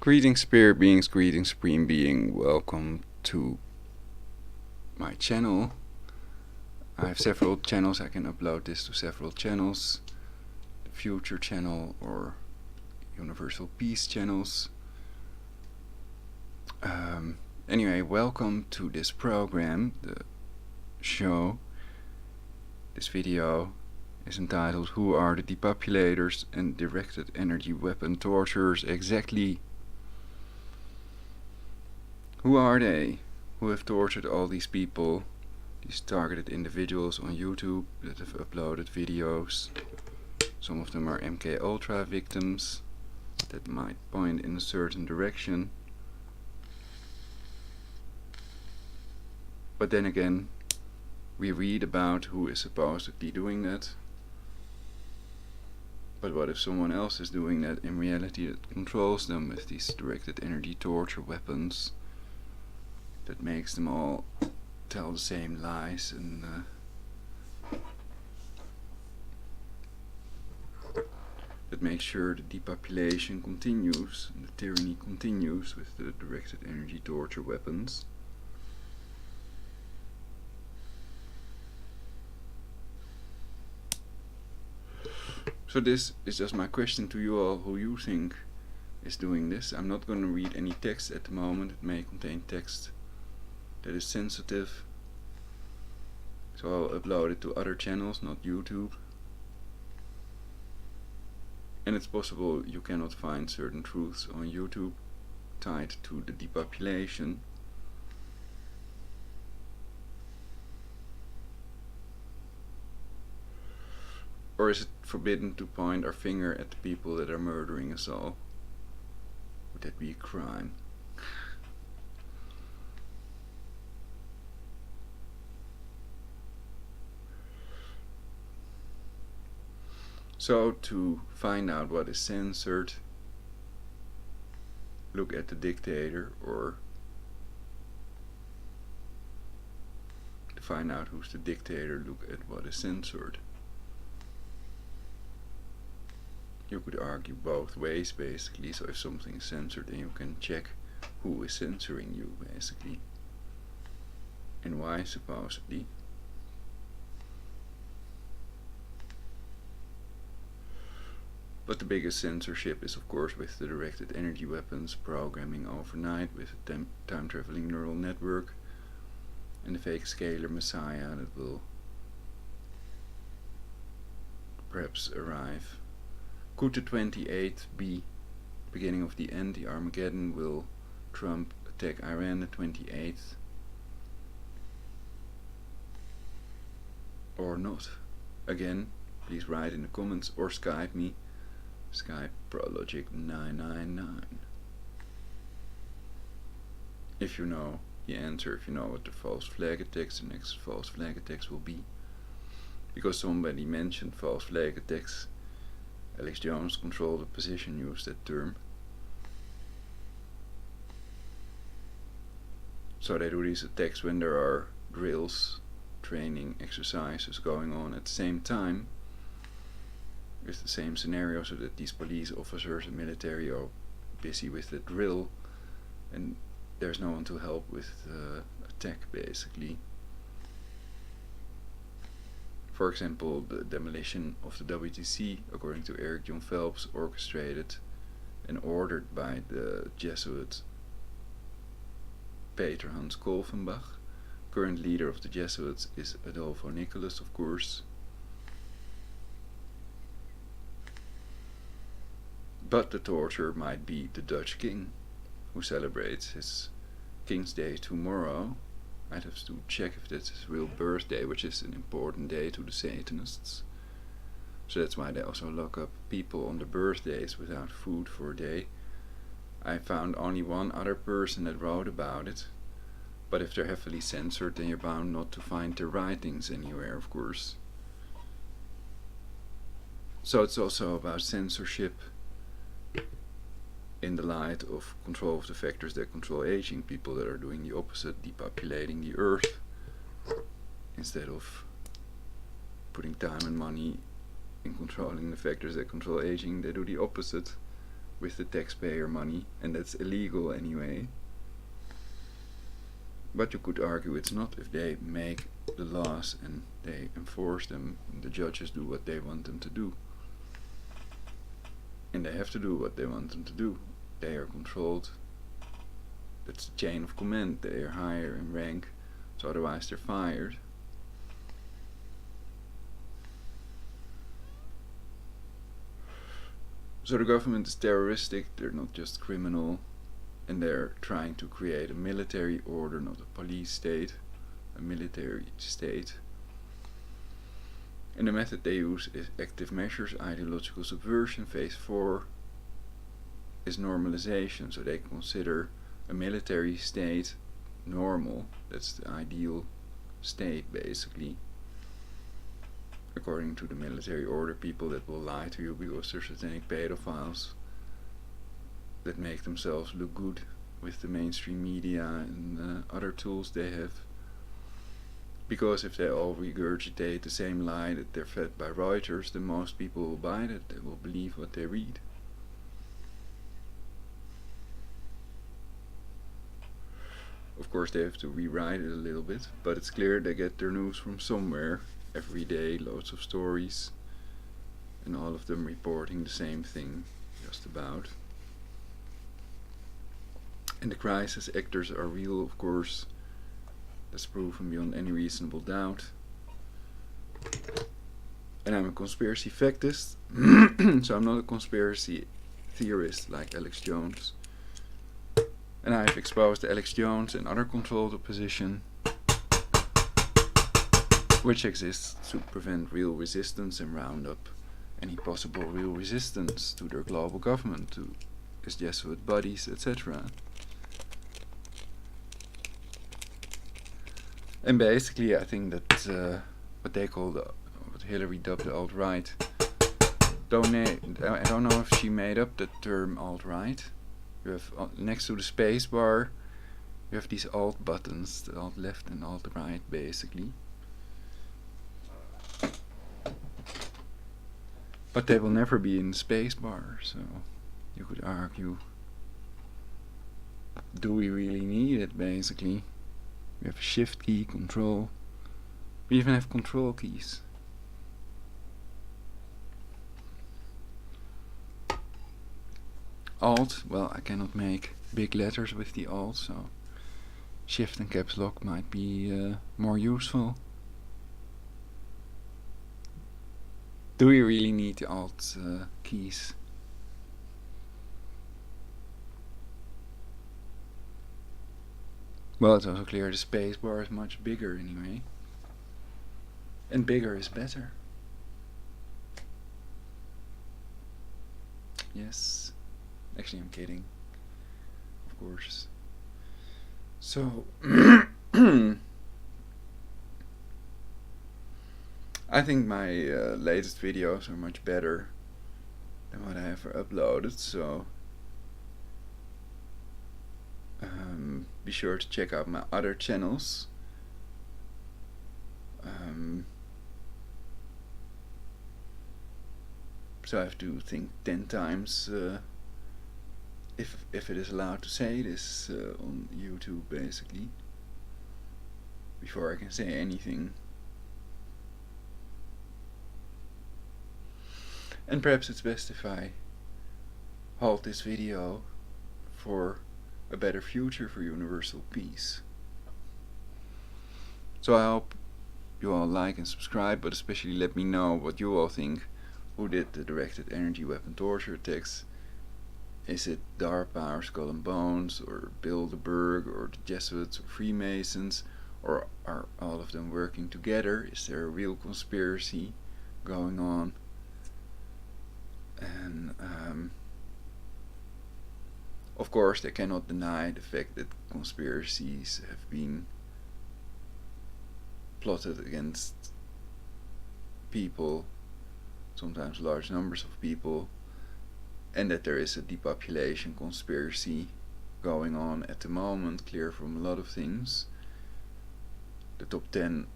Greetings, spirit beings, greetings, supreme being. Welcome to my channel. I have several channels. I can upload this to several channels. The future channel or universal peace channels. Anyway, welcome to this program, the show. This video is entitled "Who are the depopulators and directed energy weapon torturers exactly? Who are they? Who have tortured all these people, these targeted individuals on YouTube that have uploaded videos? Some of them are MK Ultra victims that might point in a certain direction. But then again, we read about who is supposedly doing that. But what if someone else is doing that in reality that controls them with these directed energy torture weapons? That makes them all tell the same lies and that makes sure the depopulation continues and the tyranny continues with the directed energy torture weapons. So this is just my question to you all, who you think is doing this. I'm not going to read any text at the moment. It may contain text that is sensitive, so I'll upload it to other channels, not YouTube. And it's possible you cannot find certain truths on YouTube tied to the depopulation. Or is it forbidden to point our finger at the people that are murdering us all? Would that be a crime? So, to find out what is censored, look at the dictator, or to find out who's the dictator, look at what is censored. You could argue both ways, basically. So if something is censored, then you can check who is censoring you, basically, and why, supposedly. But the biggest censorship is, of course, with the directed energy weapons, programming overnight with a time-traveling neural network, and the fake scalar messiah that will perhaps arrive. Could the 28th be beginning of the end, the Armageddon? Will Trump attack Iran the 28th? Or not? Again, please write in the comments or Skype me. Skype Prologic999. If you know the answer, if you know what the false flag attacks, the next false flag attacks will be. Because somebody mentioned false flag attacks. Alex Jones, Control the Position, used that term. So they do these attacks when there are drills, training, exercises going on at the same time, with the same scenario, so that these police officers and military are busy with the drill and there's no one to help with the attack, basically. For example, the demolition of the WTC, according to Eric John Phelps, orchestrated and ordered by the Jesuit Peter Hans Kolfenbach. Current leader of the Jesuits is Adolfo Nicolas, of course. But the torture might be the Dutch king, who celebrates his King's Day tomorrow. I'd have to check if that's his real birthday, which is an important day to the Satanists. So that's why they also lock up people on their birthdays without food for a day. I found only one other person that wrote about it, but if they're heavily censored, then you're bound not to find their writings anywhere, of course. So it's also about censorship in the light of control of the factors that control aging, people that are doing the opposite, depopulating the earth, instead of putting time and money in controlling the factors that control aging. They do the opposite, with the taxpayer money, and that's illegal anyway. But you could argue it's not if they make the laws and they enforce them, and the judges do what they want them to do. And they have to do what they want them to do. They are controlled. That's the chain of command. They are higher in rank, so otherwise they're fired. So the government is terroristic, they're not just criminal, and they're trying to create a military order, not a police state, a military state. And the method they use is active measures, ideological subversion. Phase 4 is normalization, so they consider a military state normal. That's the ideal state, basically. According to the military order, people that will lie to you because they're satanic pedophiles that make themselves look good with the mainstream media and other tools they have. Because if they all regurgitate the same lie that they're fed by Reuters, then most people will buy that. They will believe what they read. Of course, they have to rewrite it a little bit, but it's clear they get their news from somewhere. Every day, loads of stories, and all of them reporting the same thing, just about. And the crisis actors are real, of course. That's proven beyond any reasonable doubt. And I'm a conspiracy factist, so I'm not a conspiracy theorist like Alex Jones. And I've exposed Alex Jones and other controlled opposition, which exists to prevent real resistance and round up any possible real resistance to their global government, to his Jesuit buddies, etc. And basically I think that what they call what Hillary dubbed the alt-right, I don't know if she made up the term alt-right. You have next to the space bar, you have these alt buttons, the alt left and alt right, basically. But they will never be in the space bar, so you could argue, do we really need it, basically? We have a shift key, control. We even have control keys. Alt, well, I cannot make big letters with the alt, so shift and caps lock might be more useful. Do we really need the alt keys? Well, it's also clear the space bar is much bigger anyway. And bigger is better. Yes. Actually, I'm kidding. Of course. So, I think my latest videos are much better than what I ever uploaded, so be sure to check out my other channels. So I have to think 10 times if it is allowed to say this on YouTube, basically, before I can say anything. And perhaps it's best if I halt this video for a better future for universal peace. So I hope you all like and subscribe, but especially let me know what you all think. Who did the directed energy weapon torture attacks? Is it DARPA or Skull and Bones or Bilderberg or the Jesuits or Freemasons, or are all of them working together? Is there a real conspiracy going on? And of course they cannot deny the fact that conspiracies have been plotted against people, sometimes large numbers of people, and that there is a depopulation conspiracy going on at the moment, clear from a lot of things. The top 10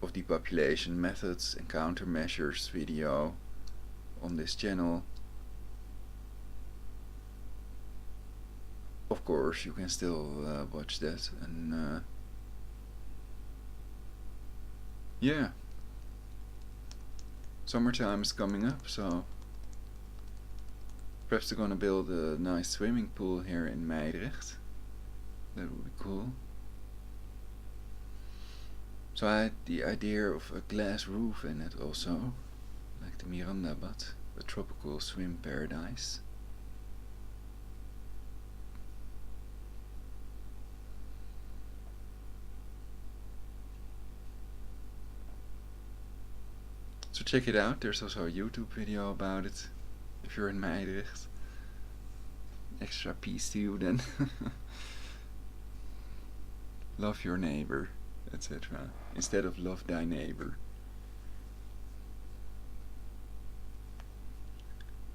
of depopulation methods and countermeasures video on this channel of course, you can still watch that, and yeah, summertime is coming up, so perhaps they're gonna build a nice swimming pool here in Meidrecht. That would be cool. So I had the idea of a glass roof in it also, like the Miranda Bad, a tropical swim paradise. So check it out, there's also a YouTube video about it, if you're in Meidrecht. Extra peace to you then. Love your neighbor, etc. Instead of love thy neighbor.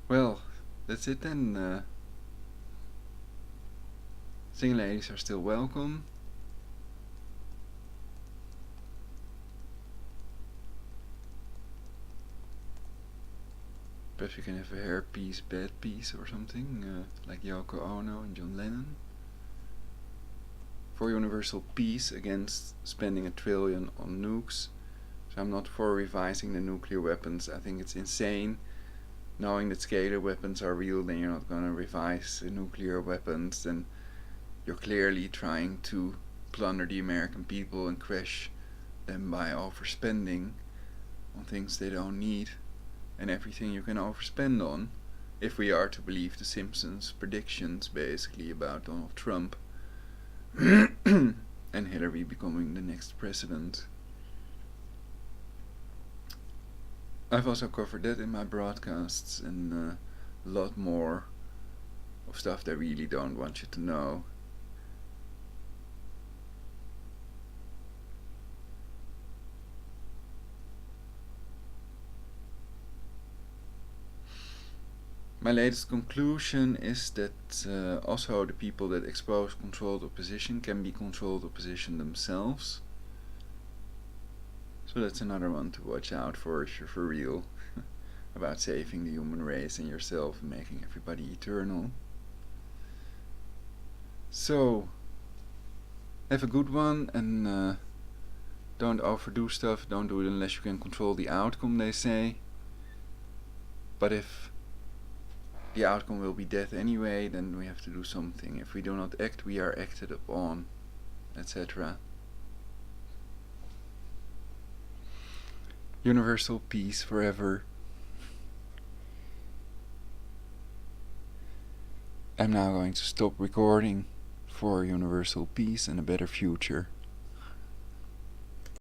Well, that's it then. Single ladies are still welcome. Perhaps you can have a hair piece, bed piece or something, like Yoko Ono and John Lennon. For universal peace against spending $1 trillion on nukes. So I'm not for revising the nuclear weapons. I think it's insane. Knowing that scalar weapons are real, then you're not going to revise the nuclear weapons. Then you're clearly trying to plunder the American people and crash them by overspending on things they don't need. And everything you can overspend on, if we are to believe the Simpsons predictions basically about Donald Trump and Hillary becoming the next president. I've also covered that in my broadcasts, and a lot more of stuff they really don't want you to know. My latest conclusion is that also the people that expose controlled opposition can be controlled opposition themselves. So that's another one to watch out for if you're for real about saving the human race and yourself and making everybody eternal. So, have a good one, and don't overdo stuff, don't do it unless you can control the outcome, they say. But if the outcome will be death anyway, then we have to do something. If we do not act, we are acted upon, etc. Universal peace forever. I'm now going to stop recording for universal peace and a better future.